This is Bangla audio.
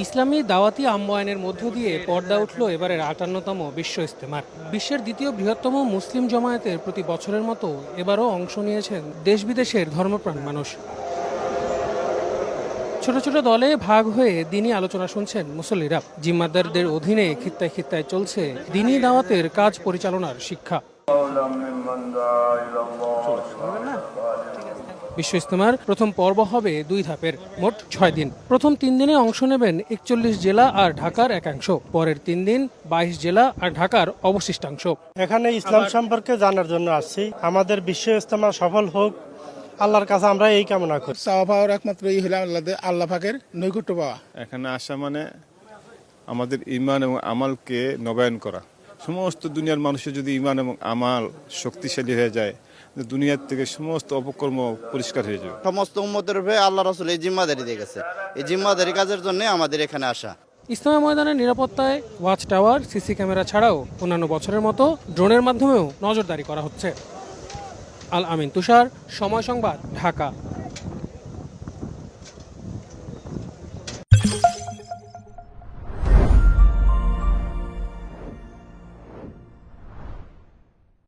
ইসলামী দাওয়াতি আম্বায়নের মধ্য দিয়ে পর্দা উঠল এবারের ৫৮তম বিশ্ব ইজতেমার। বিশ্বের দ্বিতীয় বৃহত্তম মুসলিম জমায়েতের প্রতি বছরের মতো এবারও অংশ নিয়েছেন দেশ বিদেশের ধর্মপ্রাণ মানুষ। ছোট ছোট দলে ভাগ হয়ে দিনী আলোচনা শুনছেন মুসল্লিরা। জিম্মাদারদের অধীনে খিত্তায় খিত্তায় চলছে দিনী দাওয়াতের কাজ পরিচালনার শিক্ষা। বিশ্ব ইজতেমার প্রথম পর্ব হবে ২ ধাপের, মোট ৬ দিন। প্রথম ৩ দিনে অংশ নেবেন ৪১ জেলা আর ঢাকার একাংশ। পরের ৩ দিন ২২ জেলা আর ঢাকার অবশিষ্টাংশ। এখানে ইসলাম সম্পর্কে জানার জন্য আসছি। আমাদের বিশ্ব ইজতেমা সফল হোক, আল্লাহর কাছে আমরা এই কামনা করি। চাওয়া পাওয়ার একমাত্র এই হলো আল্লাহ পাকের নৈকট্য পাওয়া। এখানে আসা মানে আমাদের ঈমান এবং আমালকে নবায়ন করা। সমস্ত দুনিয়ার মানুষের যদি ঈমান এবং আমাল শক্তিশালী হয়ে যায়, দুনিয়ার থেকে সমস্ত অপকর্ম পরিষ্কার হয়ে যাবে। সমস্ত উম্মতের উপরে আল্লাহ রাসূল এই জিম্মাদারি দিয়ে গেছে। এই জিম্মাদারি কাজের জন্য আমাদের এখানে আসা। ইজতেমা ময়দানের নিরাপত্তায় ওয়াচ টাওয়ার, সিসি ক্যামেরা ছাড়াও অন্যান্য বছরের মতো ড্রোনের মাধ্যমেও নজরদারি করা হচ্ছে। আল আমিন তুষার, সময় সংবাদ, ঢাকা।